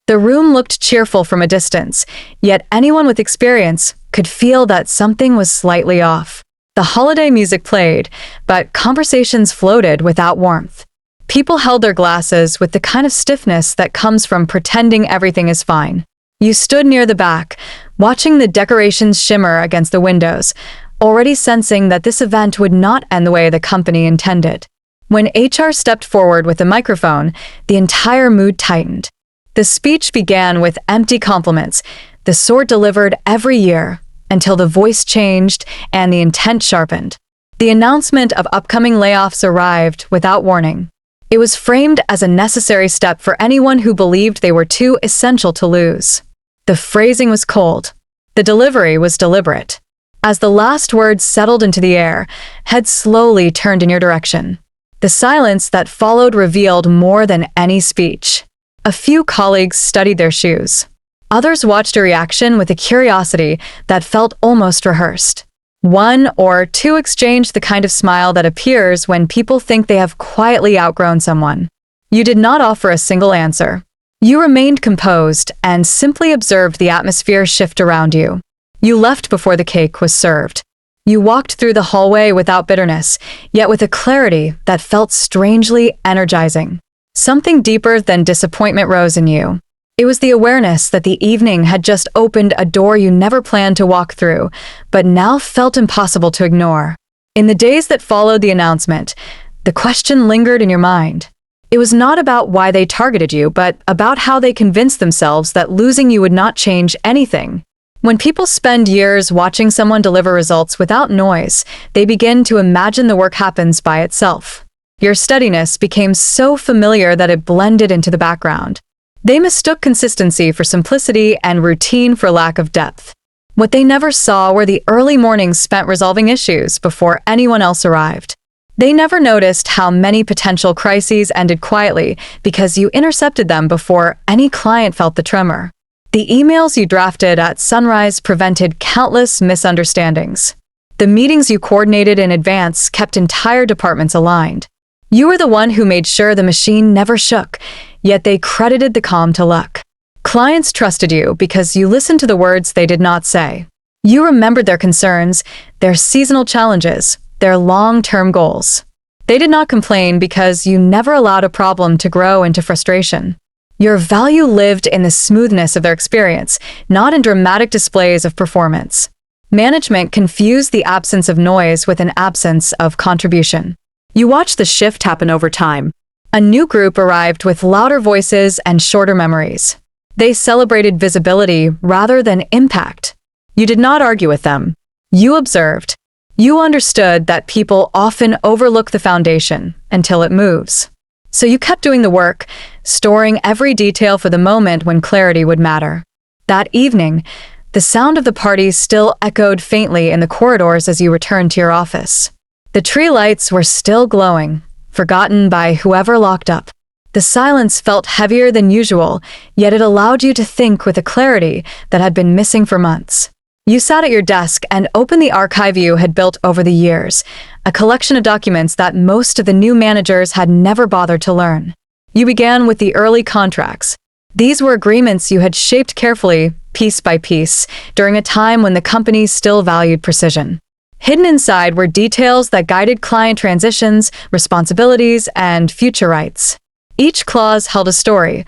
The room looked cheerful from a distance, yet anyone with experience could feel that something was slightly off. The holiday music played, but conversations floated without warmth. People held their glasses with the kind of stiffness that comes from pretending everything is fine. You stood near the back, watching the decorations shimmer against the windows, already sensing that this event would not end the way the company intended. When HR stepped forward with a microphone, the entire mood tightened. The speech began with empty compliments, the sort delivered every year, until the voice changed and the intent sharpened. The announcement of upcoming layoffs arrived without warning. It was framed as a necessary step for anyone who believed they were too essential to lose. The phrasing was cold. The delivery was deliberate. As the last words settled into the air, heads slowly turned in your direction. The silence that followed revealed more than any speech. A few colleagues studied their shoes. Others watched a reaction with a curiosity that felt almost rehearsed. One or two exchanged the kind of smile that appears when people think they have quietly outgrown someone. You did not offer a single answer. You remained composed and simply observed the atmosphere shift around you. You left before the cake was served. You walked through the hallway without bitterness, yet with a clarity that felt strangely energizing. Something deeper than disappointment rose in you. It was the awareness that the evening had just opened a door you never planned to walk through, but now felt impossible to ignore. In the days that followed the announcement, the question lingered in your mind. It was not about why they targeted you, but about how they convinced themselves that losing you would not change anything. When people spend years watching someone deliver results without noise, they begin to imagine the work happens by itself. Your steadiness became so familiar that it blended into the background. They mistook consistency for simplicity and routine for lack of depth. What they never saw were the early mornings spent resolving issues before anyone else arrived. They never noticed how many potential crises ended quietly because you intercepted them before any client felt the tremor. The emails you drafted at sunrise prevented countless misunderstandings. The meetings you coordinated in advance kept entire departments aligned. You were the one who made sure the machine never shook, yet they credited the calm to luck. Clients trusted you because you listened to the words they did not say. You remembered their concerns, their seasonal challenges, their long-term goals. They did not complain because you never allowed a problem to grow into frustration. Your value lived in the smoothness of their experience, not in dramatic displays of performance. Management confused the absence of noise with an absence of contribution. You watched the shift happen over time. A new group arrived with louder voices and shorter memories. They celebrated visibility rather than impact. You did not argue with them. You observed. You understood that people often overlook the foundation until it moves. So you kept doing the work, storing every detail for the moment when clarity would matter. That evening, the sound of the party still echoed faintly in the corridors as you returned to your office. The tree lights were still glowing, forgotten by whoever locked up. The silence felt heavier than usual, yet it allowed you to think with a clarity that had been missing for months. You sat at your desk and opened the archive you had built over the years, a collection of documents that most of the new managers had never bothered to learn. You began with the early contracts. These were agreements you had shaped carefully, piece by piece, during a time when the company still valued precision. Hidden inside were details that guided client transitions, responsibilities, and future rights. Each clause held a story,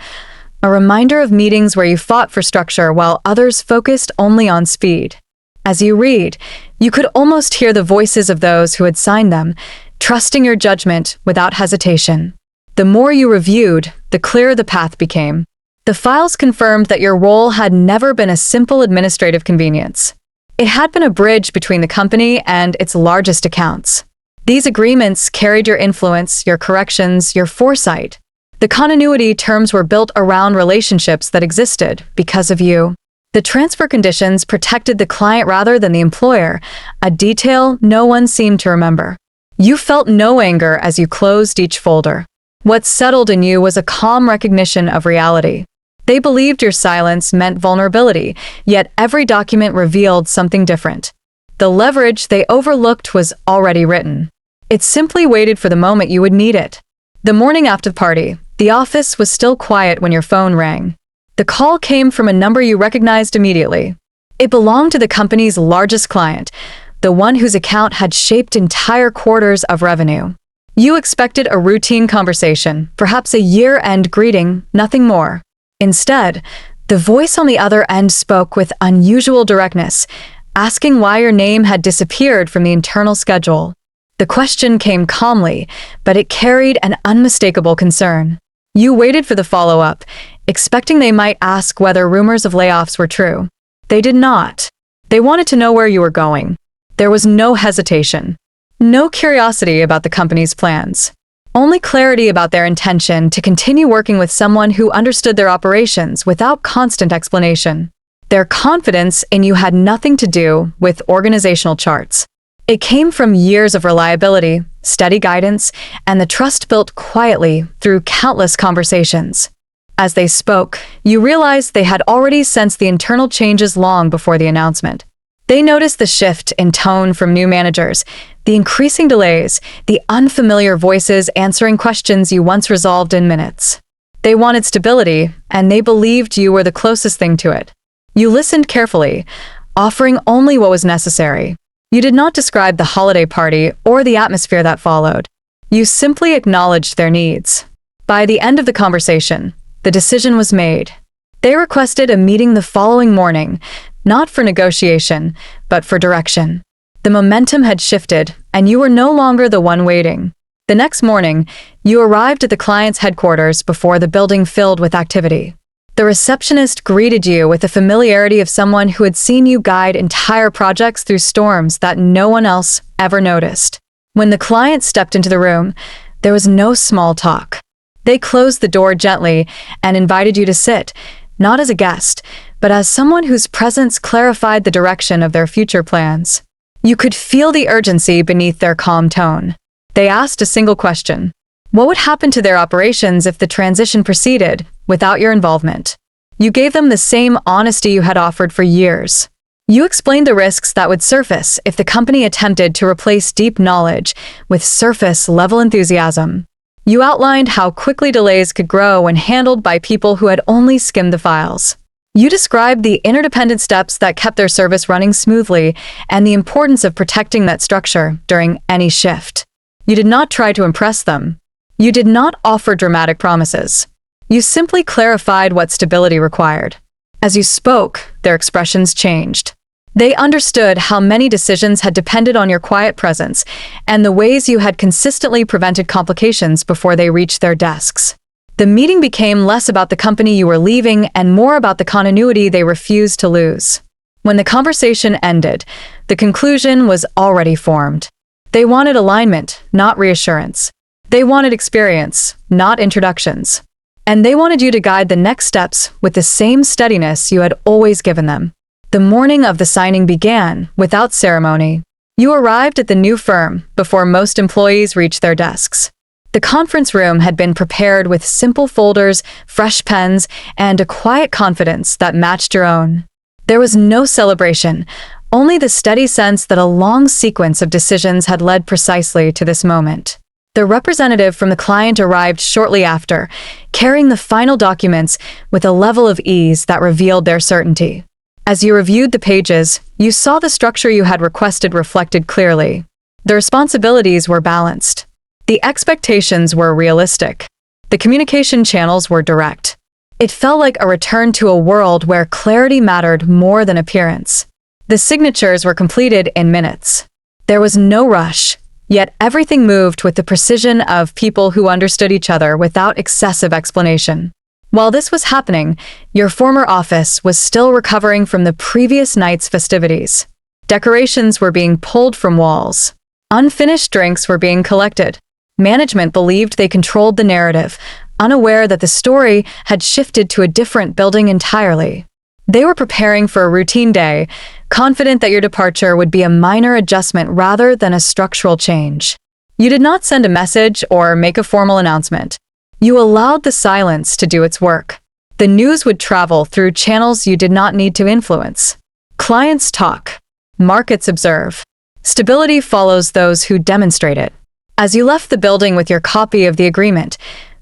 a reminder of meetings where you fought for structure while others focused only on speed. As you read, you could almost hear the voices of those who had signed them, trusting your judgment without hesitation. The more you reviewed, the clearer the path became. The files confirmed that your role had never been a simple administrative convenience. It had been a bridge between the company and its largest accounts. These agreements carried your influence, your corrections, your foresight. The continuity terms were built around relationships that existed because of you. The transfer conditions protected the client rather than the employer, a detail no one seemed to remember. You felt no anger as you closed each folder. What settled in you was a calm recognition of reality. They believed your silence meant vulnerability, yet every document revealed something different. The leverage they overlooked was already written. It simply waited for the moment you would need it. The morning after the party, the office was still quiet when your phone rang. The call came from a number you recognized immediately. It belonged to the company's largest client, the one whose account had shaped entire quarters of revenue. You expected a routine conversation, perhaps a year-end greeting, nothing more. Instead, the voice on the other end spoke with unusual directness, asking why your name had disappeared from the internal schedule. The question came calmly, but it carried an unmistakable concern. You waited for the follow-up, expecting they might ask whether rumors of layoffs were true. They did not. They wanted to know where you were going. There was no hesitation, no curiosity about the company's plans, only clarity about their intention to continue working with someone who understood their operations without constant explanation. Their confidence in you had nothing to do with organizational charts. It came from years of reliability, steady guidance, and the trust built quietly through countless conversations. As they spoke, you realized they had already sensed the internal changes long before the announcement. They noticed the shift in tone from new managers, the increasing delays, the unfamiliar voices answering questions you once resolved in minutes. They wanted stability, and they believed you were the closest thing to it. You listened carefully, offering only what was necessary. You did not describe the holiday party or the atmosphere that followed. You simply acknowledged their needs. By the end of the conversation, the decision was made. They requested a meeting the following morning, not for negotiation, but for direction. The momentum had shifted, and you were no longer the one waiting. The next morning, you arrived at the client's headquarters before the building filled with activity. The receptionist greeted you with the familiarity of someone who had seen you guide entire projects through storms that no one else ever noticed. When the client stepped into the room, there was no small talk. They closed the door gently and invited you to sit, not as a guest, but as someone whose presence clarified the direction of their future plans. You could feel the urgency beneath their calm tone. They asked a single question. What would happen to their operations if the transition proceeded without your involvement? You gave them the same honesty you had offered for years. You explained the risks that would surface if the company attempted to replace deep knowledge with surface-level enthusiasm. You outlined how quickly delays could grow when handled by people who had only skimmed the files. You described the interdependent steps that kept their service running smoothly and the importance of protecting that structure during any shift. You did not try to impress them. You did not offer dramatic promises. You simply clarified what stability required. As you spoke, their expressions changed. They understood how many decisions had depended on your quiet presence and the ways you had consistently prevented complications before they reached their desks. The meeting became less about the company you were leaving and more about the continuity they refused to lose. When the conversation ended, the conclusion was already formed. They wanted alignment, not reassurance. They wanted experience, not introductions. And they wanted you to guide the next steps with the same steadiness you had always given them. The morning of the signing began without ceremony. You arrived at the new firm before most employees reached their desks. The conference room had been prepared with simple folders, fresh pens, and a quiet confidence that matched your own. There was no celebration, only the steady sense that a long sequence of decisions had led precisely to this moment. The representative from the client arrived shortly after, carrying the final documents with a level of ease that revealed their certainty. As you reviewed the pages, you saw the structure you had requested reflected clearly. The responsibilities were balanced. The expectations were realistic. The communication channels were direct. It felt like a return to a world where clarity mattered more than appearance. The signatures were completed in minutes. There was no rush, yet everything moved with the precision of people who understood each other without excessive explanation. While this was happening, your former office was still recovering from the previous night's festivities. Decorations were being pulled from walls. Unfinished drinks were being collected. Management believed they controlled the narrative, unaware that the story had shifted to a different building entirely. They were preparing for a routine day, confident that your departure would be a minor adjustment rather than a structural change. You did not send a message or make a formal announcement. You allowed the silence to do its work. The news would travel through channels you did not need to influence. Clients talk. Markets observe. Stability follows those who demonstrate it. As you left the building with your copy of the agreement,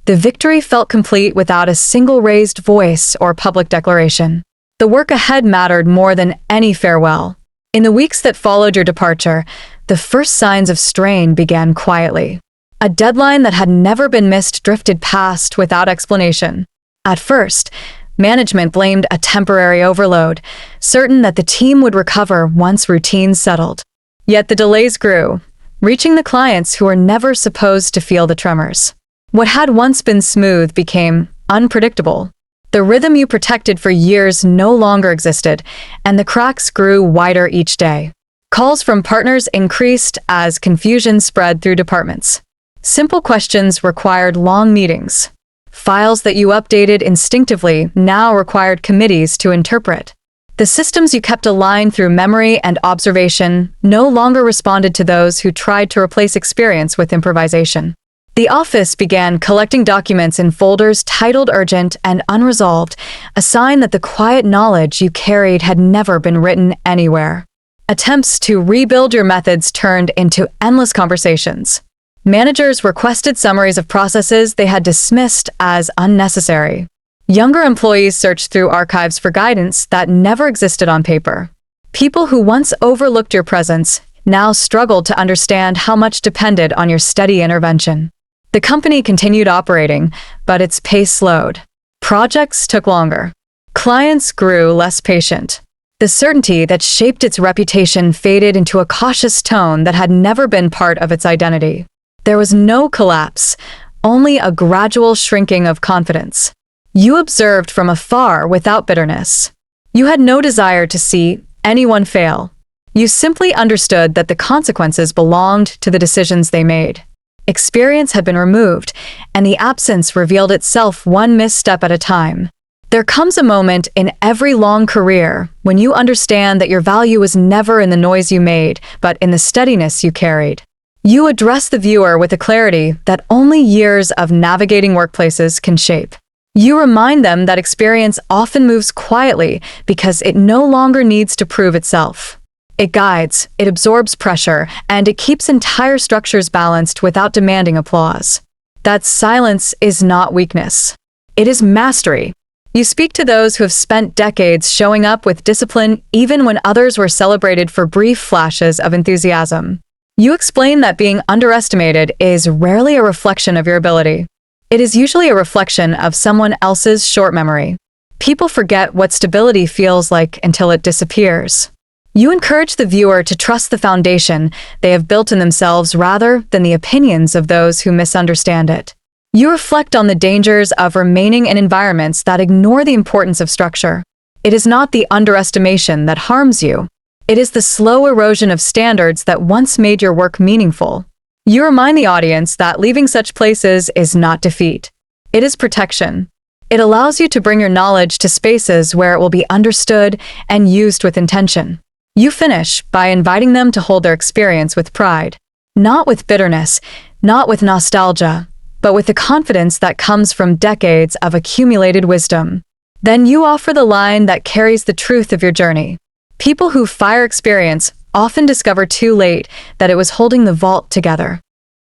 The victory felt complete without a single raised voice or public declaration. The work ahead mattered more than any farewell. In the weeks that followed your departure, the first signs of strain began quietly. A deadline that had never been missed drifted past without explanation. At first, management blamed a temporary overload, certain that the team would recover once routines settled. Yet the delays grew, reaching the clients who were never supposed to feel the tremors. What had once been smooth became unpredictable. The rhythm you protected for years no longer existed, and the cracks grew wider each day. Calls from partners increased as confusion spread through departments. Simple questions required long meetings. Files that you updated instinctively now required committees to interpret. The systems you kept aligned through memory and observation no longer responded to those who tried to replace experience with improvisation. The office began collecting documents in folders titled urgent and unresolved, a sign that the quiet knowledge you carried had never been written anywhere. Attempts to rebuild your methods turned into endless conversations. Managers requested summaries of processes they had dismissed as unnecessary. Younger employees searched through archives for guidance that never existed on paper. People who once overlooked your presence now struggled to understand how much depended on your steady intervention. The company continued operating, but its pace slowed. Projects took longer. Clients grew less patient. The certainty that shaped its reputation faded into a cautious tone that had never been part of its identity. There was no collapse, only a gradual shrinking of confidence. You observed from afar without bitterness. You had no desire to see anyone fail. You simply understood that the consequences belonged to the decisions they made. Experience had been removed, and the absence revealed itself one misstep at a time. There comes a moment in every long career when you understand that your value was never in the noise you made, but in the steadiness you carried. You address the viewer with a clarity that only years of navigating workplaces can shape. You remind them that experience often moves quietly because it no longer needs to prove itself. It guides, it absorbs pressure, and it keeps entire structures balanced without demanding applause. That silence is not weakness. It is mastery. You speak to those who have spent decades showing up with discipline even when others were celebrated for brief flashes of enthusiasm. You explain that being underestimated is rarely a reflection of your ability. It is usually a reflection of someone else's short memory. People forget what stability feels like until it disappears. You encourage the viewer to trust the foundation they have built in themselves rather than the opinions of those who misunderstand it. You reflect on the dangers of remaining in environments that ignore the importance of structure. It is not the underestimation that harms you. It is the slow erosion of standards that once made your work meaningful. You remind the audience that leaving such places is not defeat. It is protection. It allows you to bring your knowledge to spaces where it will be understood and used with intention. You finish by inviting them to hold their experience with pride, not with bitterness, not with nostalgia, but with the confidence that comes from decades of accumulated wisdom. Then you offer the line that carries the truth of your journey. People who fire experience often discover too late that it was holding the vault together.